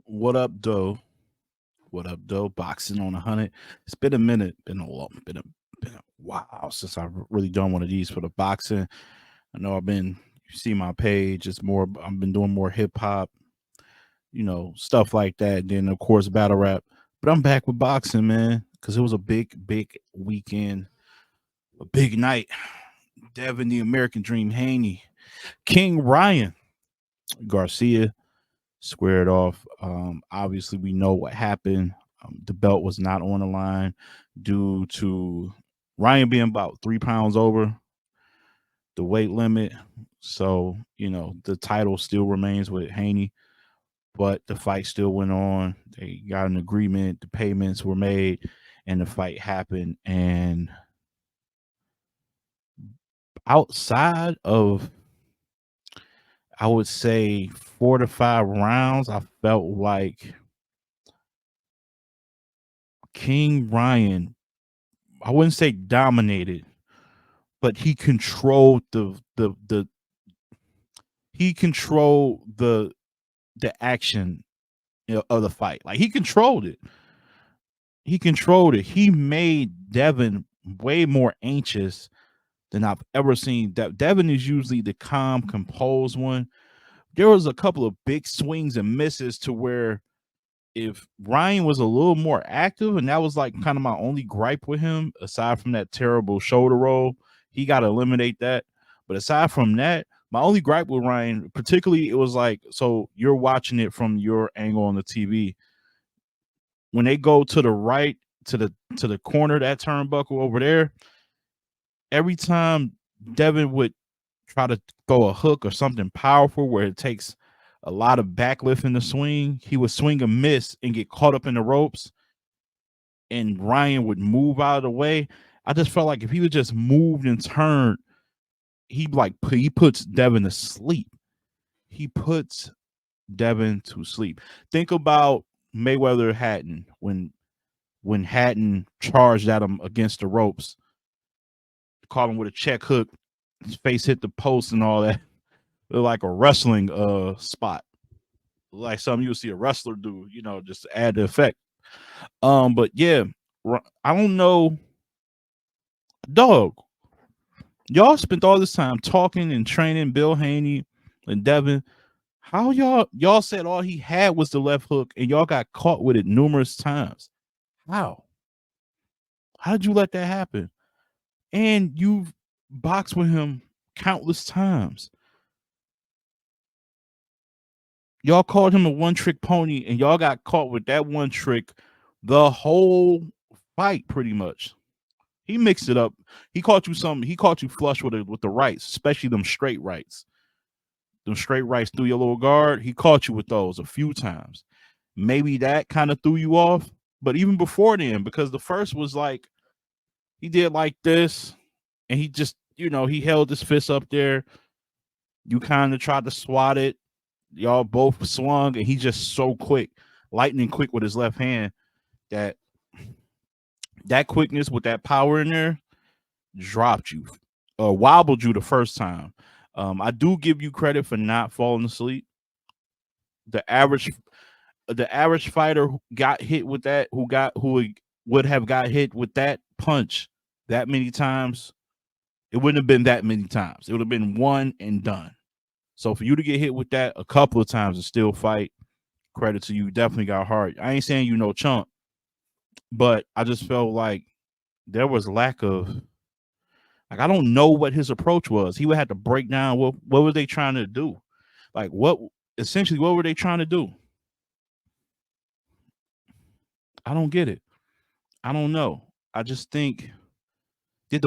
What up, Doe? What up, Doe? Boxing on 100. It's been a minute, been a while since I've really done one of these for the boxing. I know you see my page. It's more. I've been doing more hip hop, stuff like that. Then of course battle rap. But I'm back with boxing, man, because it was a big weekend, a big night. Devin, the American Dream, Haney, King Ryan Garcia squared off. Obviously, we know what happened. The belt was not on the line due to Ryan being about 3 pounds over the weight limit. So, the title still remains with Haney, but the fight still went on. They got an agreement, the payments were made, and the fight happened. And outside of, I would say, 4 to 5 rounds, I felt like King Ryan, I wouldn't say dominated, but he controlled the action, of the fight. Like he controlled it. He controlled it. He made Devin way more anxious than I've ever seen. Devin is usually the calm, composed one. There was a couple of big swings and misses to where if Ryan was a little more active, and that was like kind of my only gripe with him, aside from that terrible shoulder roll, he got to eliminate that. But aside from that, my only gripe with Ryan, particularly, it was like, so you're watching it from your angle on the TV. When they go to the right, to the corner, that turnbuckle over there, every time Devin would try to throw a hook or something powerful where it takes a lot of backlift in the swing, he would swing a miss and get caught up in the ropes, and Ryan would move out of the way. I just felt like if he would just moved and turned, he puts Devin to sleep. He puts Devin to sleep. Think about Mayweather Hatton when Hatton charged at him against the ropes, caught him with a check hook, his face hit the post and all that. Like a wrestling spot, like something you would see a wrestler do, just to add the effect. But yeah, I don't know, dog. Y'all spent all this time talking and training Bill Haney and Devin. How y'all said all he had was the left hook, and y'all got caught with it numerous times. How? How did you let that happen? And you've boxed with him countless times. Y'all called him a one-trick pony, and y'all got caught with that one trick the whole fight, pretty much. He mixed it up. He caught you something. He caught you flush with the rights, especially them straight rights. Them straight rights through your little guard. He caught you with those a few times. Maybe that kind of threw you off. But even before then, because the first was like he did like this, and he just, he held his fist up there. You kind of tried to swat it. Y'all both swung, and he just so quick, lightning quick with his left hand, that quickness with that power in there dropped you, wobbled you the first time. I do give you credit for not falling asleep. The average fighter who got hit with that, who would have got hit with that punch that many times, it wouldn't have been that many times. It would have been one and done. So for you to get hit with that a couple of times and still fight, credit to you. Definitely got heart. I ain't saying you no chump, but I just felt like there was lack of, like, I don't know what his approach was. He would have to break down what were they trying to do? Like what were they trying to do? I don't get it. I don't know. I just think, did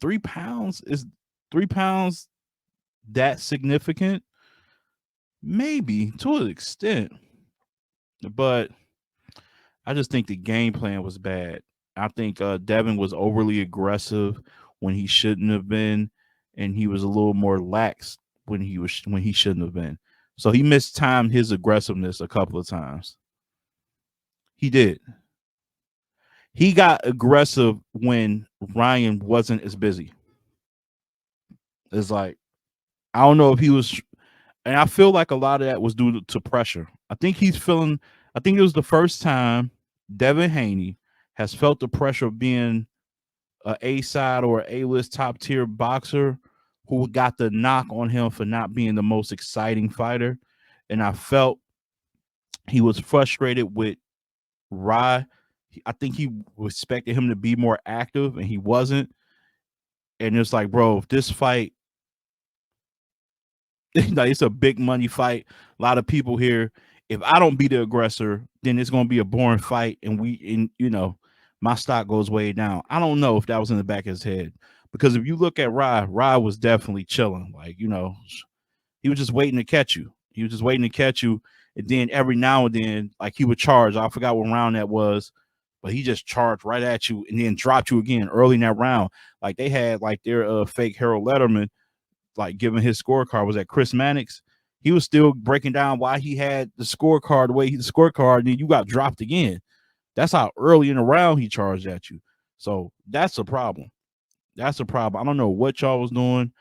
3 pounds, is 3 pounds that significant? Maybe to an extent. But I just think the game plan was bad. I think Devin was overly aggressive when he shouldn't have been, and he was a little more lax when he shouldn't have been. So he mistimed his aggressiveness a couple of times. He did. He got aggressive when Ryan wasn't as busy. It's like, I don't know if he was, and I feel like a lot of that was due to pressure. I think he's feeling. I think it was the first time Devin Haney has felt the pressure of being a side or a list top tier boxer who got the knock on him for not being the most exciting fighter, and I felt he was frustrated with Rye. I think he expected him to be more active, and he wasn't. And it's like, bro, if this fight, like, it's a big money fight. A lot of people here. If I don't be the aggressor, then it's gonna be a boring fight, and my stock goes way down. I don't know if that was in the back of his head, because if you look at Rye was definitely chilling. Like, he was just waiting to catch you. He was just waiting to catch you, and then every now and then, like, he would charge. I forgot what round that was, but he just charged right at you and then dropped you again early in that round. Like, they had like their fake Harold Letterman, like, giving his scorecard was at Chris Mannix. He was still breaking down why he had the scorecard the way the scorecard, and then you got dropped again. That's how early in the round he charged at you. So that's a problem. That's a problem. I don't know what y'all was doing.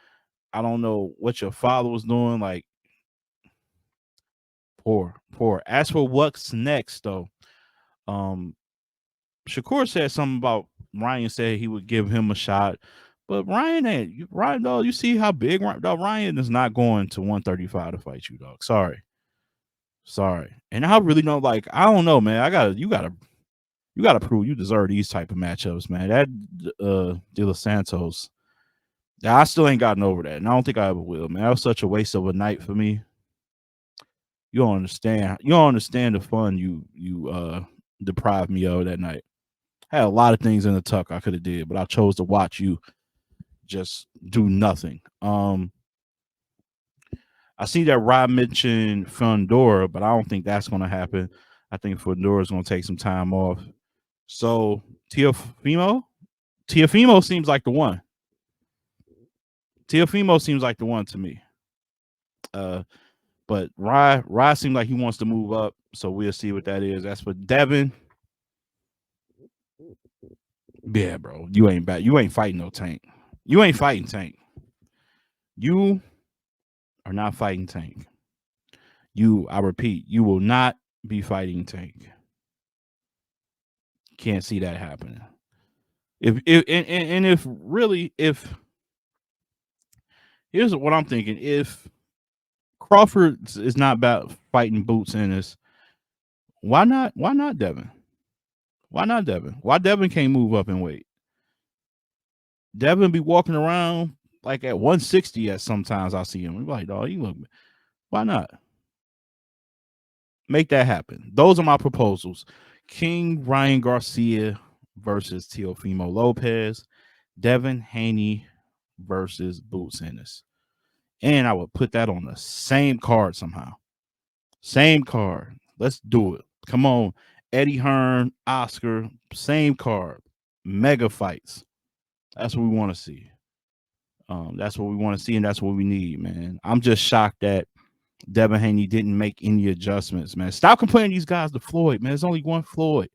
I don't know what your father was doing. Like, poor. As for what's next, though, um, Shakur said something about Ryan said he would give him a shot, but Ryan, dog. You see how big dog, Ryan is not going to 135 to fight you, dog. Sorry. And I really know, like, I don't know, man. You gotta prove you deserve these type of matchups, man. That De Los Santos, I still ain't gotten over that, and I don't think I ever will, man. That was such a waste of a night for me. You don't understand. You don't understand the fun you deprived me of that night. I had a lot of things in the tuck I could have did, but I chose to watch you just do nothing. I see that Rob mentioned Fundora, but I don't think that's going to happen. I think Fundora is going to take some time off. So Teofimo seems like the one. Teofimo seems like the one to me. But Rye seems like he wants to move up, so we'll see what that is. As for Devin, yeah, bro, you ain't bad. You ain't fighting no Tank. You ain't fighting Tank. You are not fighting Tank. I repeat, you will not be fighting Tank. Can't see that happening. If here's what I'm thinking, if Crawford is not about fighting Boots Ennis, why not Devin? Why not Devin? Why Devin can't move up and weight? Devin be walking around like at 160 at sometimes I see him. I'm like, dog, you look. Why not? Make that happen. Those are my proposals. King Ryan Garcia versus Teofimo Lopez. Devin Haney versus Boots Ennis. And I would put that on the same card somehow. Same card. Let's do it. Come on. Eddie Hearn, Oscar, same card. Mega fights. That's what we want to see. That's what we want to see, and that's what we need, man. I'm just shocked that Devin Haney didn't make any adjustments, man. Stop comparing these guys to Floyd, man. There's only one Floyd.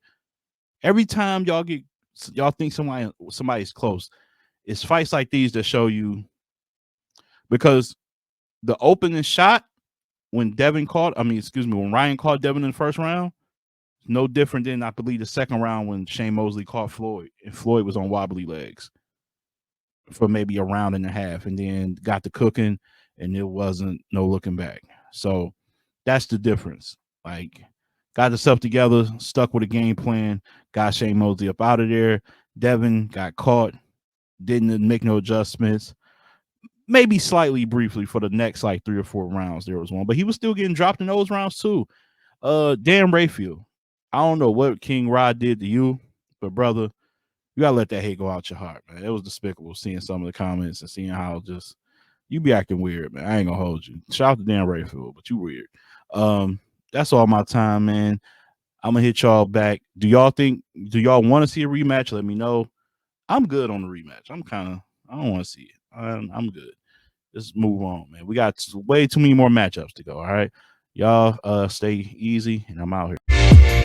Every time y'all think somebody's close, it's fights like these that show you, because the opening shot when Ryan caught Devin in the first round, no different than, I believe, the second round when Shane Mosley caught Floyd, and Floyd was on wobbly legs for maybe a round and a half, and then got to cooking, and there wasn't no looking back. So that's the difference. Like, got himself together, stuck with a game plan, got Shane Mosley up out of there. Devin got caught, didn't make no adjustments. Maybe slightly briefly for the next like 3 or 4 rounds, there was one, but he was still getting dropped in those rounds too. Dan Rayfield, I don't know what King Rod did to you, but brother, you gotta let that hate go out your heart, man. It was despicable seeing some of the comments and seeing how just you be acting weird, man. I ain't gonna hold you. Shout out to Dan Rayfield, but you weird. That's all my time, man. I'm gonna hit y'all back. Do y'all want to see a rematch? Let me know. I'm good on the rematch. I don't want to see it. I'm good. Let's move on, man. We got way too many more matchups to go. All right. Y'all stay easy, and I'm out here.